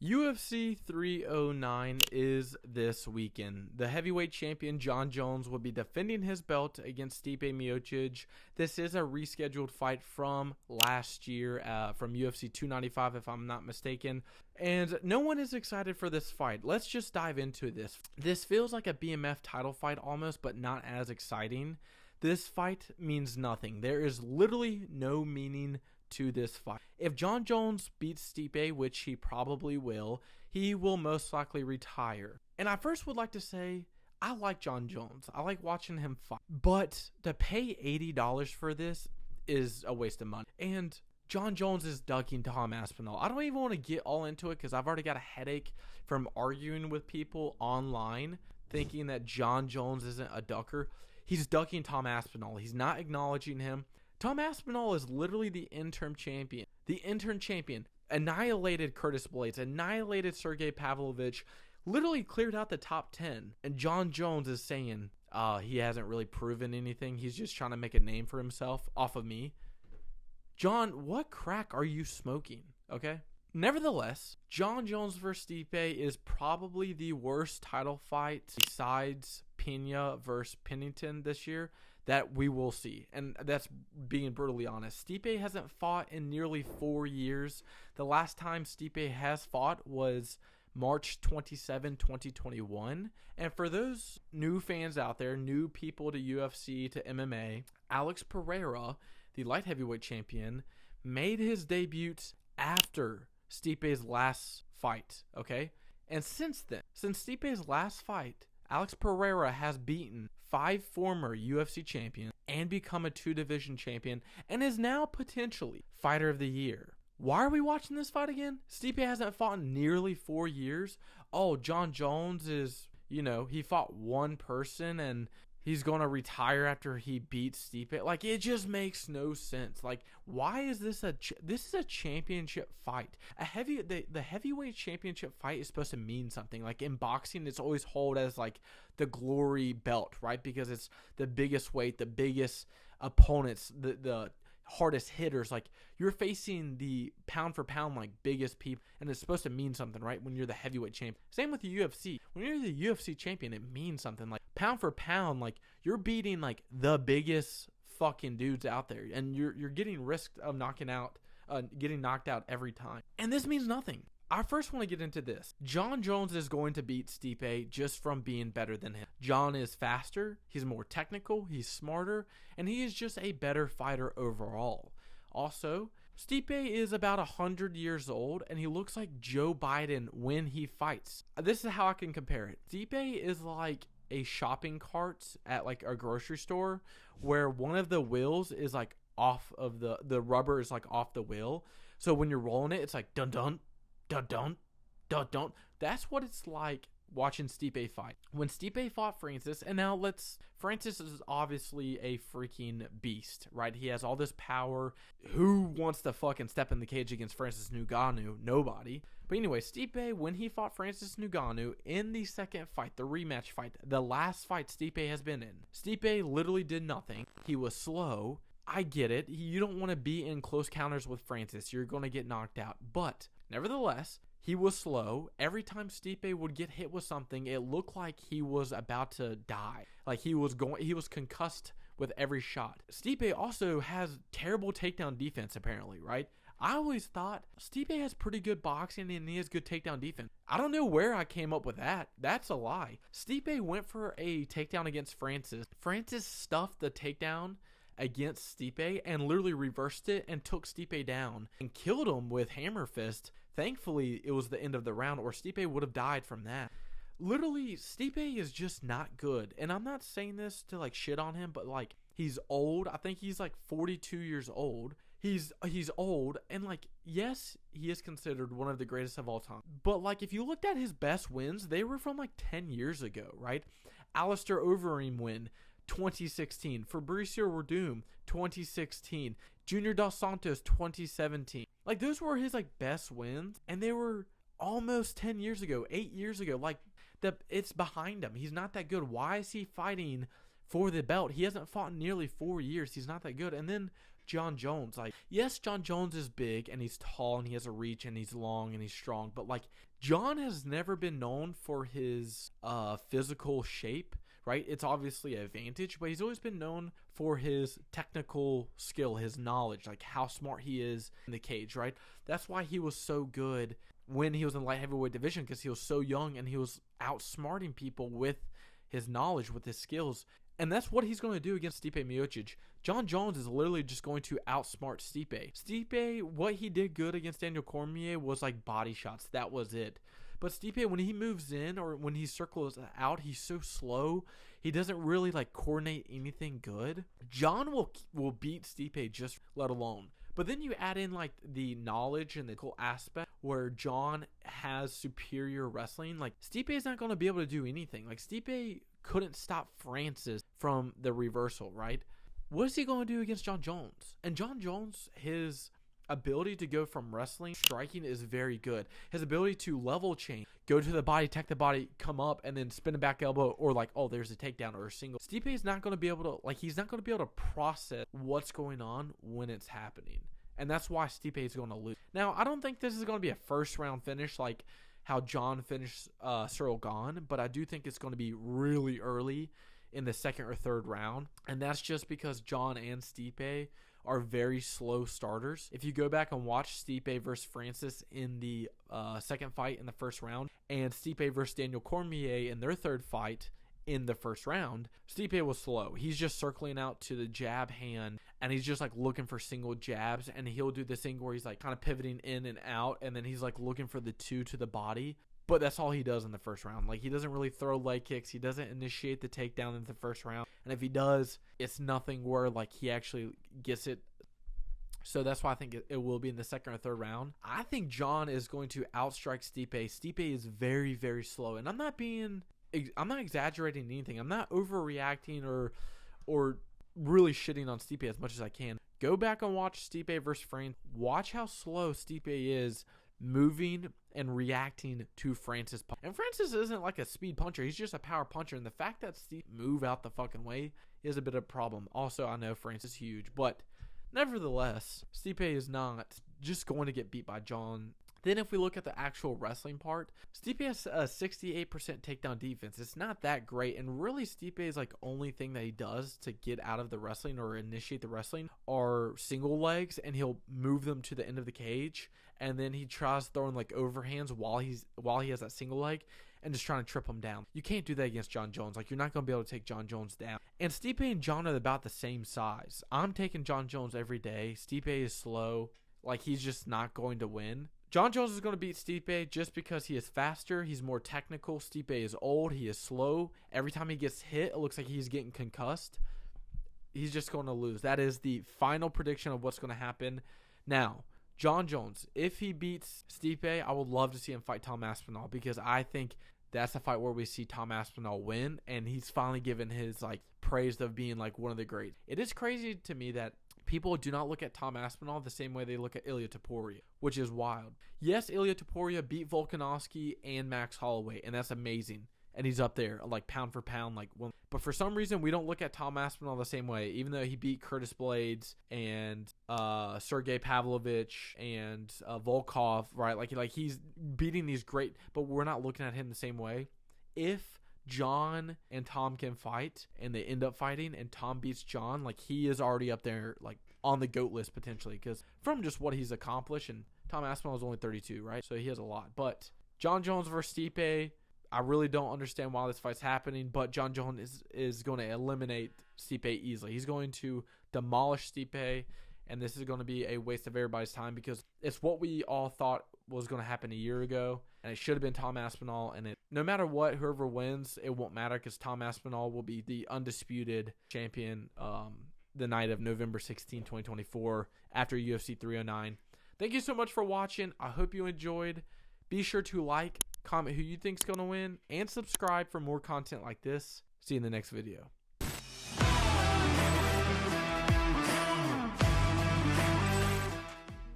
UFC 309 is this weekend. The heavyweight champion Jon Jones will be defending his belt against Stipe Miocic. This is a rescheduled fight from last year, from UFC 295 if I'm not mistaken. And no one is excited for this fight. Let's just dive into this. This feels like a BMF title fight almost, but not as exciting. This fight means nothing. There is literally no meaning to this fight. If Jon Jones beats Stipe, which he probably will, he will most likely retire. And I first would like to say, I like Jon Jones. I like watching him fight. But to pay $80 for this is a waste of money. And Jon Jones is ducking Tom Aspinall. I don't even want to get all into it because I've already got a headache from arguing with people online thinking that Jon Jones isn't a ducker. He's ducking Tom Aspinall. He's not acknowledging him. Tom Aspinall is literally the interim champion. The interim champion annihilated Curtis Blades, annihilated Sergey Pavlovich, literally cleared out the top 10. And Jon Jones is saying he hasn't really proven anything. He's just trying to make a name for himself off of me. John, what crack are you smoking? Okay? Nevertheless, Jon Jones versus Stipe is probably the worst title fight besides Pena versus Pennington this year that we will see. And that's being brutally honest. Stipe hasn't fought in nearly 4 years. The last time Stipe has fought was March 27, 2021. And for those new fans out there, new people to UFC, to MMA, Alex Pereira, the light heavyweight champion, made his debut after Stipe's last fight, okay? And since then, since Stipe's last fight, Alex Pereira has beaten 5 former UFC champions and become a 2-division champion and is now potentially fighter of the year. Why are we watching this fight again? Stipe hasn't fought in nearly 4 years. Oh, Jon Jones is, he fought one person and he's going to retire after he beats Stipe. Like, it just makes no sense. Like, why is this this is a championship fight? The heavyweight championship fight is supposed to mean something. Like, in boxing, it's always held as, like, the glory belt, right? Because it's the biggest weight, the biggest opponents, the hardest hitters. Like, you're facing the pound for pound, like, biggest people, and it's supposed to mean something, right? When you're the heavyweight champion. Same with the UFC. When you're the UFC champion, it means something. Like, pound for pound, like, you're beating, like, the biggest fucking dudes out there, and you're getting risked of getting knocked out every time. And this means nothing. I first want to get into this. Jon Jones is going to beat Stipe just from being better than him. Jon is faster, he's more technical, he's smarter, and he is just a better fighter overall. Also, Stipe is about 100 years old, and he looks like Joe Biden when he fights. This is how I can compare it. Stipe is like a shopping cart at, like, a grocery store where one of the wheels is, like, off of the rubber is, like, off the wheel. So when you're rolling it, it's like dun-dun, dun-dun, dun-dun. That's what it's like watching Stipe fight. When Stipe fought Francis, and now Francis is obviously a freaking beast, right? He has all this power. Who wants to fucking step in the cage against Francis Ngannou? Nobody. But anyway, Stipe, when he fought Francis Ngannou in the second fight, the rematch fight, the last fight Stipe has been in, Stipe literally did nothing. He was slow. I get it. You don't want to be in close counters with Francis. You're going to get knocked out. But nevertheless, he was slow. Every time Stipe would get hit with something, it looked like he was about to die. Like, he was concussed with every shot. Stipe also has terrible takedown defense, apparently, right? I always thought Stipe has pretty good boxing and he has good takedown defense. I don't know where I came up with that. That's a lie. Stipe went for a takedown against Francis. Francis stuffed the takedown against Stipe and literally reversed it and took Stipe down and killed him with hammer fist. Thankfully, it was the end of the round, or Stipe would have died from that. Literally, Stipe is just not good. And I'm not saying this to, like, shit on him, but, like, he's old. I think he's, like, 42 years old. He's old, and, like, yes, he is considered one of the greatest of all time. But, like, if you looked at his best wins, they were from, like, 10 years ago, right? Alistair Overeem win, 2016. Fabricio Werdum, 2016. Junior Dos Santos, 2017. Like, those were his, like, best wins, and they were almost 10 years ago, 8 years ago. Like, it's behind him. He's not that good. Why is he fighting for the belt? He hasn't fought in nearly 4 years. He's not that good. And then Jon Jones. Like, yes, Jon Jones is big and he's tall and he has a reach and he's long and he's strong, but like Jon has never been known for his physical shape, right? It's obviously an advantage, but he's always been known for his technical skill, his knowledge, like how smart he is in the cage, right? That's why he was so good when he was in the light heavyweight division, because he was so young and he was outsmarting people with his knowledge, with his skills. And that's what he's going to do against Stipe Miocic. Jon Jones is literally just going to outsmart Stipe. Stipe, what he did good against Daniel Cormier was like body shots. That was it. But Stipe, when he moves in or when he circles out, he's so slow. He doesn't really like coordinate anything good. Jon will beat Stipe just let alone. But then you add in like the knowledge and the cool aspect where Jon has superior wrestling. Like Stipe is not going to be able to do anything. Like Stipe couldn't stop Francis from the reversal, right? What is he going to do against Jon Jones? And Jon Jones, his ability to go from wrestling, striking is very good. His ability to level change, go to the body, tech the body, come up, and then spin a back elbow, or like, oh, there's a takedown or a single. Stipe is not going to be able to, like, he's not going to be able to process what's going on when it's happening. And that's why Stipe is going to lose. Now, I don't think this is going to be a first round finish like how Jon finished Cyril Gahn, but I do think it's going to be really early in the second or third round. And that's just because Jon and Stipe are very slow starters. If you go back and watch Stipe versus Francis in the second fight in the first round, and Stipe versus Daniel Cormier in their third fight in the first round, Stipe was slow. He's just circling out to the jab hand, and he's just like looking for single jabs, and he'll do this thing where he's like kind of pivoting in and out, and then he's like looking for the two to the body. But that's all he does in the first round. Like, he doesn't really throw leg kicks. He doesn't initiate the takedown in the first round. And if he does, it's nothing where, like, he actually gets it. So that's why I think it will be in the second or third round. I think Jon is going to outstrike Stipe. Stipe is very, very slow. And I'm not exaggerating anything. I'm not overreacting or really shitting on Stipe as much as I can. Go back and watch Stipe versus Francis. Watch how slow Stipe is moving and reacting to Francis. And Francis isn't like a speed puncher. He's just a power puncher. And the fact that Stipe move out the fucking way is a bit of a problem. Also, I know Francis is huge, but nevertheless, Stipe is not just going to get beat by Jon. Then if we look at the actual wrestling part, Stipe has a 68% takedown defense. It's not that great. And really, Stipe's like only thing that he does to get out of the wrestling or initiate the wrestling are single legs, and he'll move them to the end of the cage. And then he tries throwing like overhands while he has that single leg and just trying to trip him down. You can't do that against Jon Jones. Like, you're not going to be able to take Jon Jones down. And Stipe and Jon are about the same size. I'm taking Jon Jones every day. Stipe is slow. Like, he's just not going to win. Jon Jones is going to beat Stipe just because he is faster. He's more technical. Stipe is old. He is slow. Every time he gets hit, it looks like he's getting concussed. He's just going to lose. That is the final prediction of what's going to happen. Now, Jon Jones, if he beats Stipe, I would love to see him fight Tom Aspinall, because I think that's the fight where we see Tom Aspinall win, and he's finally given his like praise of being like one of the greats. It is crazy to me that people do not look at Tom Aspinall the same way they look at Ilia Topuria, which is wild. Yes, Ilia Topuria beat Volkanovski and Max Holloway, and that's amazing. And he's up there, like, pound for pound. But for some reason, we don't look at Tom Aspinall the same way, even though he beat Curtis Blades and Sergey Pavlovich and Volkov, right? Like he's beating these great, but we're not looking at him the same way. If Jon and Tom can fight, and they end up fighting, and Tom beats Jon, like, he is already up there, like, on the GOAT list, potentially, because from just what he's accomplished, and Tom Aspinall is only 32, right? So he has a lot. But Jon Jones versus Stipe, I really don't understand why this fight's happening, but Jon Jones is going to eliminate Stipe easily. He's going to demolish Stipe, and this is going to be a waste of everybody's time, because it's what we all thought was going to happen a year ago, and it should have been Tom Aspinall. And no matter what, whoever wins, it won't matter, because Tom Aspinall will be the undisputed champion the night of November 16, 2024, after UFC 309. Thank you so much for watching. I hope you enjoyed. Be sure to like, comment who you think's going to win, and subscribe for more content like this. See you in the next video.